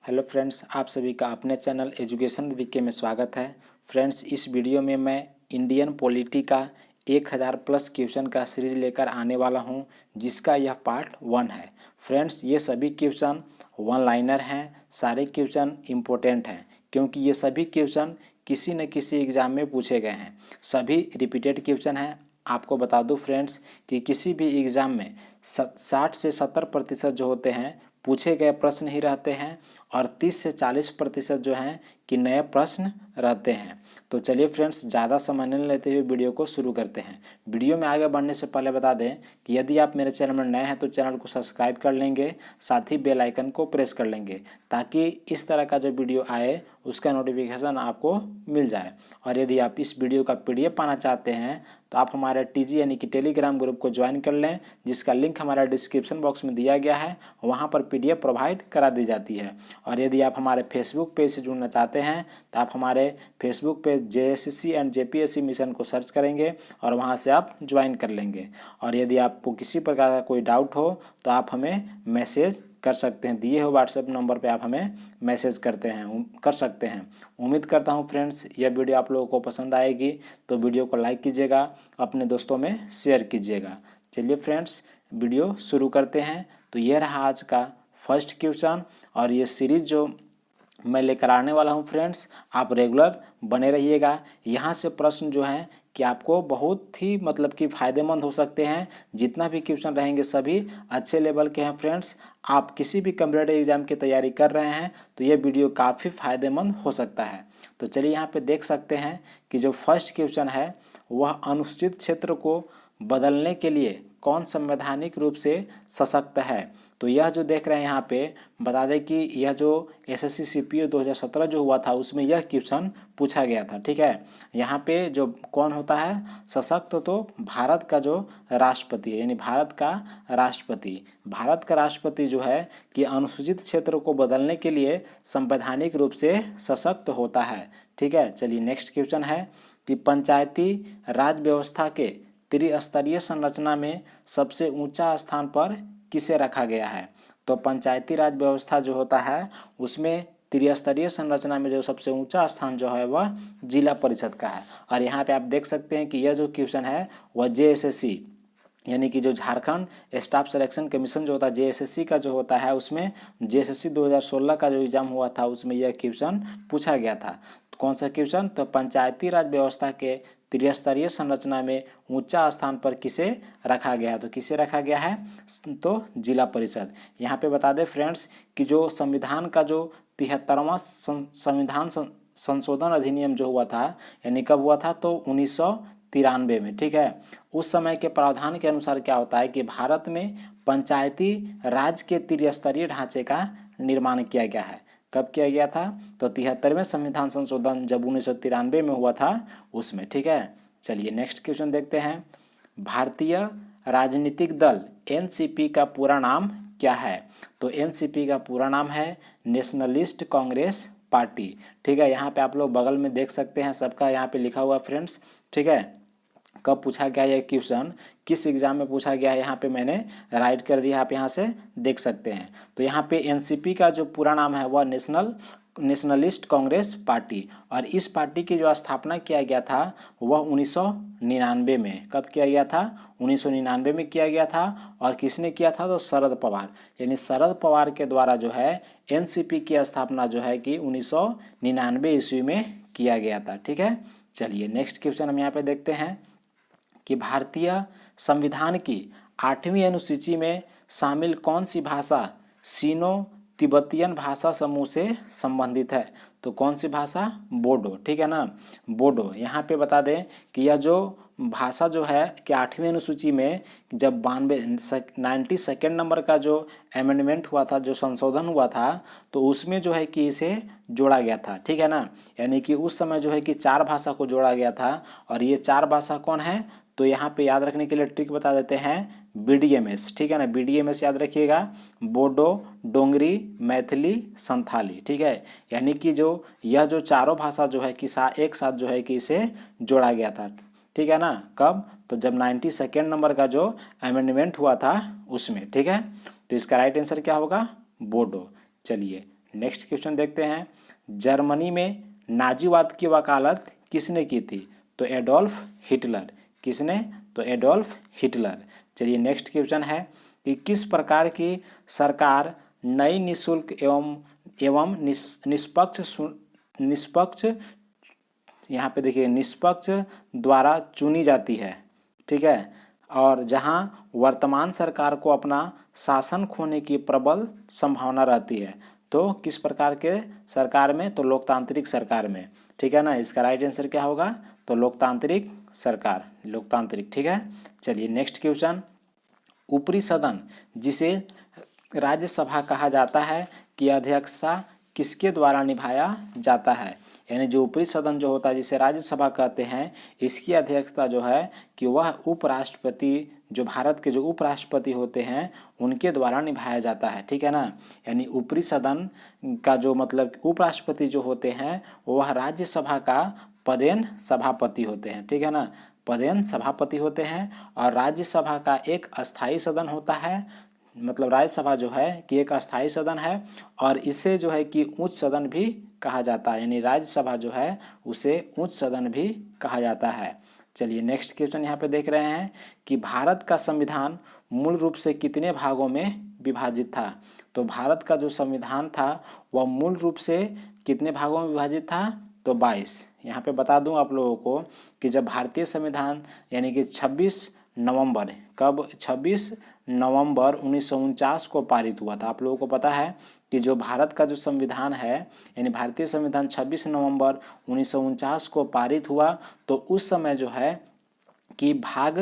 Hello friends, आप सभी का अपने चैनल एजुकेशन वीके में स्वागत है। फ्रेंड्स, इस वीडियो में मैं इंडियन पॉलिटी का 1000 प्लस क्वेश्चन का सीरीज लेकर आने वाला हूं, जिसका यह पार्ट 1 है। फ्रेंड्स, ये सभी क्वेश्चन वन लाइनर हैं। सारे क्वेश्चन इम्पोर्टेंट हैं क्योंकि ये सभी क्वेश्चन किसी न किसी एग्ज़ाम में पूछे गए हैं। सभी रिपीटेड क्वेश्चन हैं। आपको बता दूं फ्रेंड्स कि किसी भी एग्ज़ाम में 60 से 70% जो होते हैं पूछे गए प्रश्न ही रहते हैं और 30 से 40% जो हैं कि नए प्रश्न रहते हैं। तो चलिए फ्रेंड्स, ज़्यादा समय नहीं लेते हुए वीडियो को शुरू करते हैं। वीडियो में आगे बढ़ने से पहले बता दें कि यदि आप मेरे चैनल में नए हैं तो चैनल को सब्सक्राइब कर लेंगे, साथ ही बेल आइकन को प्रेस कर लेंगे ताकि इस तरह का जो वीडियो आए उसका नोटिफिकेशन आपको मिल जाए। और यदि आप इस वीडियो का PDF पाना चाहते हैं तो आप हमारे TG यानी कि टेलीग्राम ग्रुप को ज्वाइन कर लें, जिसका लिंक हमारा डिस्क्रिप्शन बॉक्स में दिया गया है। वहां पर PDF प्रोवाइड करा दी जाती है। और यदि आप हमारे फेसबुक पेज से जुड़ना चाहते हैं तो आप हमारे Facebook page JSSC and JPSC mission को सर्च करेंगे और वहां से आप ज्वाइन कर लेंगे। और यदि आपको किसी प्रकार का कोई डाउट हो तो आप हमें मैसेज कर सकते हैं। दिए हुए व्हाट्सएप नंबर पे आप हमें मैसेज कर सकते हैं। उम्मीद करता हूं फ्रेंड्स यह वीडियो आप लोगों को पसंद आएगी, तो वीडियो को लाइक कीजिएगा, अपने दोस्तों में शेयर कीजिएगा। चलिए फ्रेंड्स, वीडियो शुरू करते हैं। तो ये रहा आज का फर्स्ट क्वेश्चन और ये सीरीज जो मैं लेकर आने वाला हूँ फ्रेंड्स, आप रेगुलर बने रहिएगा। यहाँ से प्रश्न जो हैं कि आपको बहुत ही कि फ़ायदेमंद हो सकते हैं। जितना भी क्वेश्चन रहेंगे सभी अच्छे लेवल के हैं फ्रेंड्स। आप किसी भी कॉम्पिटिटिव एग्जाम की तैयारी कर रहे हैं तो ये वीडियो काफ़ी फ़ायदेमंद हो सकता है। तो चलिए यहाँ पे देख सकते हैं कि जो फर्स्ट क्वेश्चन है वह अनुसूचित क्षेत्र को बदलने के लिए कौन संवैधानिक रूप से सशक्त है। तो यह जो देख रहे हैं यहाँ पे बता दें कि यह जो SSC CPO 2017 जो हुआ था उसमें यह क्वेश्चन पूछा गया था। ठीक है, यहाँ पे जो कौन होता है सशक्त, तो भारत का जो राष्ट्रपति है, यानी भारत का राष्ट्रपति जो है कि अनुसूचित क्षेत्र को बदलने के लिए संवैधानिक रूप से सशक्त होता है। ठीक है, चलिए नेक्स्ट क्वेश्चन है कि पंचायती राज व्यवस्था के त्रिस्तरीय संरचना में सबसे ऊंचा स्थान पर किसे रखा गया है। तो पंचायती राज व्यवस्था जो होता है उसमें त्रिस्तरीय संरचना में जो सबसे ऊंचा स्थान जो है वह जिला परिषद का है। और यहाँ पे आप देख सकते हैं कि यह जो क्वेश्चन है वह JSSC यानी कि जो झारखंड स्टाफ सिलेक्शन कमीशन जो होता है JSSC का जो होता है, उसमें JSSC 2016 का जो एग्जाम हुआ था उसमें यह क्वेश्चन पूछा गया था। तो कौन सा क्वेश्चन, तो पंचायती राज व्यवस्था के त्रिस्तरीय संरचना में ऊंचा स्थान पर किसे रखा गया है। तो किसे रखा गया है, तो जिला परिषद। यहाँ पे बता दें फ्रेंड्स कि जो संविधान का जो 73वां संविधान संशोधन अधिनियम जो हुआ था, यानी कब हुआ था, तो 1993 में। ठीक है, उस समय के प्रावधान के अनुसार क्या होता है कि भारत में पंचायती राज के त्रिस्तरीय ढांचे का निर्माण किया गया है। कब किया गया था, तो 73वें संविधान संशोधन जब 1993 में हुआ था उसमें। ठीक है, चलिए नेक्स्ट क्वेश्चन देखते हैं। भारतीय राजनीतिक दल NCP का पूरा नाम क्या है। तो NCP का पूरा नाम है नेशनलिस्ट कांग्रेस पार्टी। ठीक है, यहाँ पे आप लोग बगल में देख सकते हैं, सबका यहाँ पे लिखा हुआ फ्रेंड्स। ठीक है, कब पूछा गया यह क्वेश्चन, किस एग्जाम में पूछा गया है, यहाँ पे मैंने राइट कर दिया, आप यहाँ से देख सकते हैं। तो यहाँ पे NCP का जो पूरा नाम है वह नेशनलिस्ट कांग्रेस पार्टी। और इस पार्टी की जो स्थापना किया गया था वह 1999 में। कब किया गया था, 1999 में किया गया था। और किसने किया था, तो शरद पवार, यानी शरद पवार के द्वारा जो है NCP की स्थापना जो है कि 1999 ईस्वी में किया गया था। ठीक है, चलिए नेक्स्ट क्वेश्चन हम यहाँ पे देखते हैं कि भारतीय संविधान की 8वीं अनुसूची में शामिल कौन सी भाषा सीनो तिब्बतियन भाषा समूह से संबंधित है। तो कौन सी भाषा, बोडो। ठीक है ना, बोडो। यहाँ पे बता दें कि यह जो भाषा जो है कि 8वीं अनुसूची में जब 92 नंबर का जो अमेंडमेंट हुआ था, जो संशोधन हुआ था, तो उसमें जो है कि इसे जोड़ा गया था। ठीक है ना, यानी कि उस समय जो है कि 4 भाषा को जोड़ा गया था। और ये 4 भाषा कौन है, तो यहाँ पे याद रखने के लिए ट्रिक बता देते हैं, BDMS। ठीक है ना, BDMS याद रखिएगा, बोडो, डोंगरी, मैथिली, संथाली। ठीक है, यानी कि जो यह जो चारों भाषा जो है कि एक साथ जो है कि इसे जोड़ा गया था। ठीक है ना, कब, तो जब 92 नंबर का जो अमेंडमेंट हुआ था उसमें। ठीक है, तो इसका राइट आंसर क्या होगा, बोडो। चलिए नेक्स्ट क्वेश्चन देखते हैं, जर्मनी में नाजीवाद की वकालत किसने की थी? तो एडोल्फ हिटलर। किसने? तो एडोल्फ हिटलर। चलिए नेक्स्ट क्वेश्चन है कि किस प्रकार की सरकार नई निःशुल्क एवं निष्पक्ष यहाँ पे देखिए निष्पक्ष द्वारा चुनी जाती है, ठीक है, और जहाँ वर्तमान सरकार को अपना शासन खोने की प्रबल संभावना रहती है। तो किस प्रकार के सरकार में? तो लोकतांत्रिक सरकार में, ठीक है ना। इसका राइट आंसर क्या होगा? तो लोकतांत्रिक सरकार, लोकतांत्रिक, ठीक है। चलिए नेक्स्ट क्वेश्चन, ऊपरी सदन जिसे राज्यसभा कहा जाता है की अध्यक्षता किसके द्वारा निभाया जाता है? यानी जो ऊपरी सदन जो होता है जिसे राज्यसभा कहते हैं, इसकी अध्यक्षता जो है कि वह उपराष्ट्रपति, जो भारत के जो उपराष्ट्रपति होते हैं उनके द्वारा निभाया जाता है, ठीक है ना। यानी ऊपरी सदन का जो मतलब उपराष्ट्रपति जो होते हैं वह राज्यसभा का पदेन सभापति होते हैं, ठीक है ना, पदेन सभापति होते हैं। और राज्यसभा का एक अस्थाई सदन होता है, मतलब राज्यसभा जो है कि एक अस्थाई सदन है, और इसे जो है कि उच्च सदन भी कहा जाता है, यानी राज्यसभा जो है उसे उच्च सदन भी कहा जाता है। चलिए नेक्स्ट क्वेश्चन यहाँ पे देख रहे हैं कि भारत का संविधान मूल रूप से कितने भागों में विभाजित था? तो भारत का जो संविधान था वह मूल रूप से कितने भागों में विभाजित था? तो 22। यहाँ पे बता दूं आप लोगों को कि जब भारतीय संविधान यानी कि 26 नवंबर, कब? 26 नवंबर 1949 को पारित हुआ था। आप लोगों को पता है कि जो भारत का जो संविधान है यानी भारतीय संविधान 26 नवंबर 1949 को पारित हुआ, तो उस समय जो है कि भाग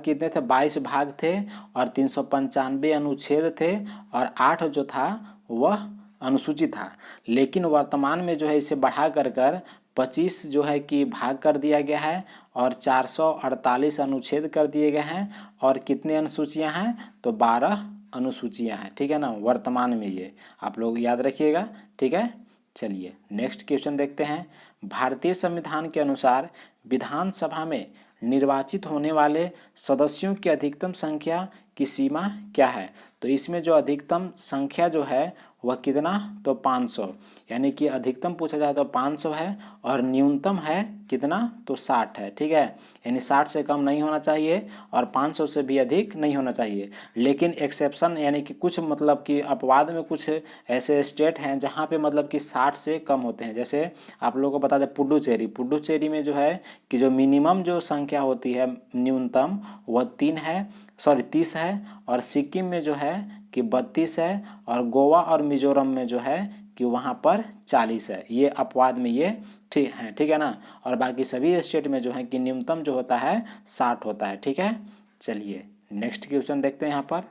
कितने थे? 22 भाग थे और 395 अनुच्छेद थे और 8 जो था वह अनुसूची था। लेकिन वर्तमान में जो है इसे बढ़ा कर 25 जो है कि भाग कर दिया गया है और 448 अनुच्छेद कर दिए गए हैं। और कितने अनुसूचियां हैं? तो 12 अनुसूचियां हैं, ठीक है ना, वर्तमान में। ये आप लोग याद रखिएगा, ठीक है। चलिए नेक्स्ट क्वेश्चन देखते हैं, भारतीय संविधान के अनुसार विधानसभा में निर्वाचित होने वाले सदस्यों की अधिकतम संख्या की सीमा क्या है? तो इसमें जो अधिकतम संख्या जो है वह कितना? तो 500, यानी कि अधिकतम पूछा जाए तो 500 है और न्यूनतम है कितना? तो 60 है, ठीक है। यानी 60 से कम नहीं होना चाहिए और 500 से भी अधिक नहीं होना चाहिए। लेकिन एक्सेप्शन यानी कि कुछ मतलब कि अपवाद में कुछ ऐसे स्टेट हैं जहाँ पे मतलब कि 60 से कम होते हैं। जैसे आप लोगों को बता दें पुडुचेरी में जो है कि जो मिनिमम जो संख्या होती है न्यूनतम वह 30 है, और सिक्किम में जो है कि 32 है, और गोवा और मिजोरम में जो है कि वहाँ पर 40 है। ये अपवाद में ये ठीक है ना। और बाकी सभी स्टेट में जो है कि न्यूनतम जो होता है 60 होता है, ठीक है। चलिए नेक्स्ट क्वेश्चन देखते हैं यहाँ पर,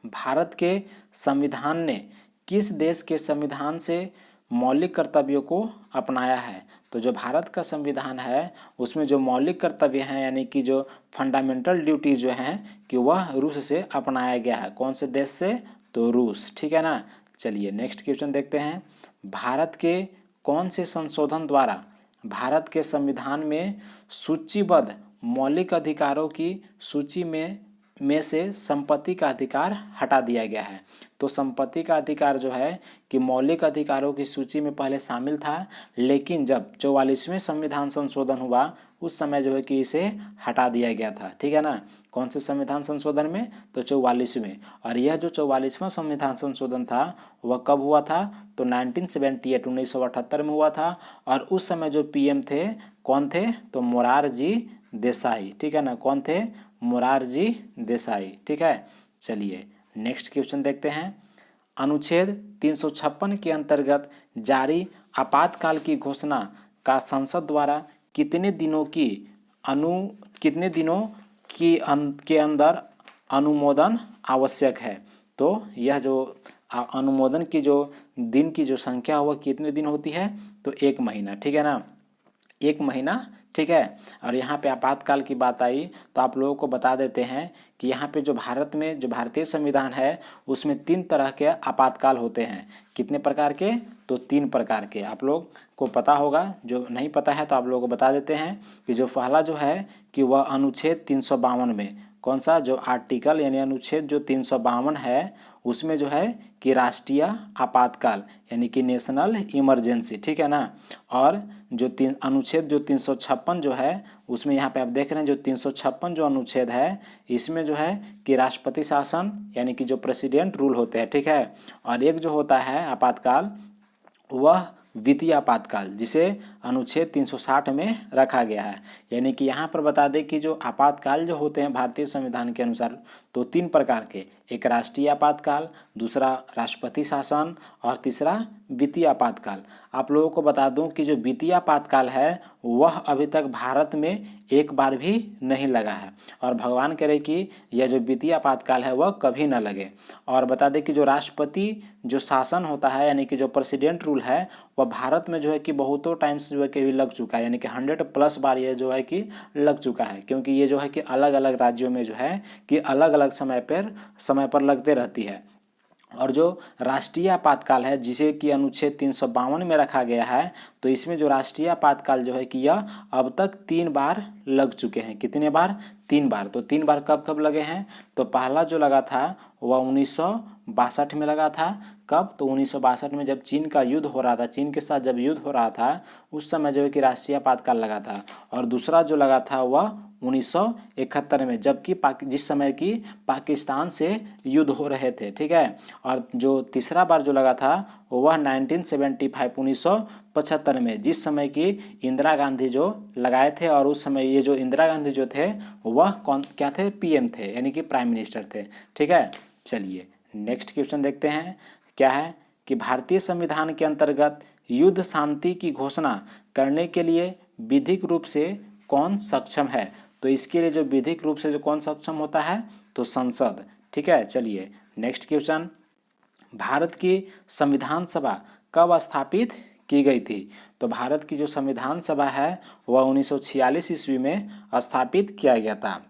भारत के संविधान ने किस देश के संविधान से मौलिक कर्तव्यों को अपनाया है? तो जो भारत का संविधान है उसमें जो मौलिक कर्तव्य हैं यानी कि जो फंडामेंटल ड्यूटी जो हैं कि वह रूस से अपनाया गया है। कौन से देश से? तो रूस, ठीक है ना। चलिए नेक्स्ट क्वेश्चन देखते हैं, भारत के कौन से संशोधन द्वारा भारत के संविधान में सूचीबद्ध मौलिक अधिकारों की सूची में से संपत्ति का अधिकार हटा दिया गया है? तो संपत्ति का अधिकार जो है कि मौलिक अधिकारों की सूची में पहले शामिल था, लेकिन जब 44वें संविधान संशोधन हुआ उस समय जो है कि इसे हटा दिया गया था, ठीक है ना। कौन से संविधान संशोधन में? तो 44वें। और यह जो 44वां संविधान संशोधन था वह कब हुआ था? तो 1978 में हुआ था। और उस समय जो पीएम थे कौन थे? तो मोरारजी देसाई, ठीक है ना। कौन थे? मोरारजी देसाई, ठीक है। चलिए नेक्स्ट क्वेश्चन देखते हैं, अनुच्छेद 356 के अंतर्गत जारी आपातकाल की घोषणा का संसद द्वारा कितने दिनों के अंदर अनुमोदन आवश्यक है? तो यह जो अनुमोदन की जो दिन की जो संख्या वह कितने दिन होती है? तो 1 महीना, ठीक है ना, 1 महीना, ठीक है। और यहाँ पे आपातकाल की बात आई तो आप लोगों को बता देते हैं कि यहाँ पे जो भारत में जो भारतीय संविधान है उसमें 3 तरह के आपातकाल होते हैं। कितने प्रकार के? तो 3 प्रकार के। आप लोग को पता होगा, जो नहीं पता है तो आप लोगों को बता देते हैं कि जो पहला जो है कि वह अनुच्छेद 352 में, कौन सा? जो आर्टिकल यानी अनुच्छेद जो 352 है उसमें जो है कि राष्ट्रीय आपातकाल यानी कि नेशनल इमरजेंसी, ठीक है ना। और जो अनुच्छेद जो 356 जो है उसमें यहाँ पे आप देख रहे हैं जो 356 जो अनुच्छेद है इसमें जो है कि राष्ट्रपति शासन यानी कि जो प्रेसिडेंट रूल होते हैं, ठीक है। और एक जो होता है आपातकाल वह वित्तीय आपातकाल जिसे अनुच्छेद 360 में रखा गया है। यानी कि यहाँ पर बता दें कि जो आपातकाल जो होते हैं भारतीय संविधान के अनुसार तो 3 प्रकार के, एक राष्ट्रीय आपातकाल, दूसरा राष्ट्रपति शासन और तीसरा वित्तीय आपातकाल। आप लोगों को बता दूं कि जो वित्तीय आपातकाल है वह अभी तक भारत में एक बार भी नहीं लगा है और भगवान करे कि यह जो वित्तीय आपातकाल है वह कभी न लगे। और बता दें कि जो राष्ट्रपति जो शासन होता है यानी कि जो प्रेसिडेंट रूल है वह भारत में जो है कि बहुतों टाइम्स जो है कि लग चुका है, यानी कि 100+ बार ये जो है कि लग चुका है, क्योंकि ये जो है कि अलग अलग राज्यों में जो है कि अलग अलग समय पर लगते रहती है। और जो राष्ट्रीय आपातकाल है जिसे कि अनुच्छेद 352 में रखा गया है तो इसमें जो राष्ट्रीय आपातकाल जो है कि यह अब तक 3 बार लग चुके हैं। कितने बार? 3 बार। तो 3 बार कब कब लगे हैं? तो पहला जो लगा था वह 1962 में लगा था। कब? तो 1962 में जब चीन का युद्ध हो रहा था, चीन के साथ जब युद्ध हो रहा था उस समय जो है कि राष्ट्रीय आपातकाल लगा था। और दूसरा जो लगा था वह 1971 में, जबकि जिस समय कि पाकिस्तान से युद्ध हो रहे थे, ठीक है। और जो तीसरा बार जो लगा था वह 1975 में, जिस समय कि इंदिरा गांधी जो लगाए थे। और उस समय ये जो इंदिरा गांधी जो थे वह क्या थे? पीएम थे, यानी कि प्राइम मिनिस्टर थे, ठीक है। चलिए नेक्स्ट क्वेश्चन देखते हैं। क्या है कि भारतीय संविधान के अंतर्गत युद्ध शांति की घोषणा करने के लिए विधिक रूप से कौन सक्षम है? तो इसके लिए जो विधिक रूप से जो कौन सक्षम होता है? तो संसद, ठीक है। चलिए नेक्स्ट क्वेश्चन, भारत की संविधान सभा कब स्थापित की गई थी? तो भारत की जो संविधान सभा है वह 1946 ईस्वी में स्थापित किया गया था।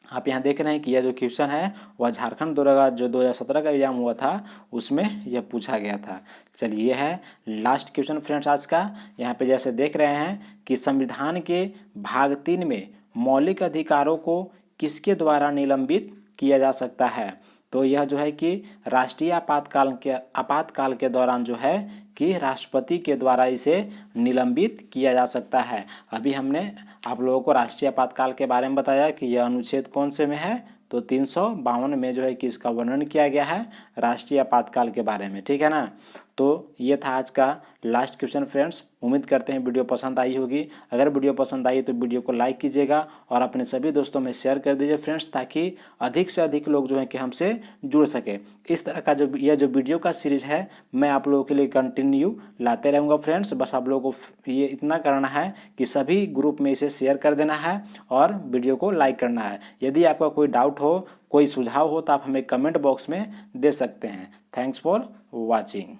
आप यहाँ देख रहे हैं कि यह जो क्वेश्चन है वह झारखंड द्वारा जो 2017 का एग्जाम हुआ था उसमें यह पूछा गया था। चलिए यह है लास्ट क्वेश्चन फ्रेंड्स आज का। यहाँ पे जैसे देख रहे हैं कि संविधान के भाग 3 में मौलिक अधिकारों को किसके द्वारा निलंबित किया जा सकता है? तो यह जो है कि राष्ट्रीय आपातकाल के दौरान जो है कि राष्ट्रपति के द्वारा इसे निलंबित किया जा सकता है। अभी हमने आप लोगों को राष्ट्रीय आपातकाल के बारे में बताया कि यह अनुच्छेद कौन से में है? तो 352 में जो है कि इसका वर्णन किया गया है राष्ट्रीय आपातकाल के बारे में, ठीक है ना। तो ये था आज का लास्ट क्वेश्चन फ्रेंड्स। उम्मीद करते हैं वीडियो पसंद आई होगी। अगर वीडियो पसंद आई तो वीडियो को लाइक कीजिएगा और अपने सभी दोस्तों में शेयर कर दीजिए फ्रेंड्स, ताकि अधिक से अधिक लोग जो है कि हमसे जुड़ सके। इस तरह का यह जो वीडियो का सीरीज है मैं आप लोगों के लिए कंटिन्यू लाते रहूँगा फ्रेंड्स। बस आप लोगों को ये इतना करना है कि सभी ग्रुप में इसे शेयर कर देना है और वीडियो को लाइक करना है। यदि आपका कोई डाउट हो, कोई सुझाव हो तो आप हमें कमेंट बॉक्स में दे सकते हैं। Thanks for watching.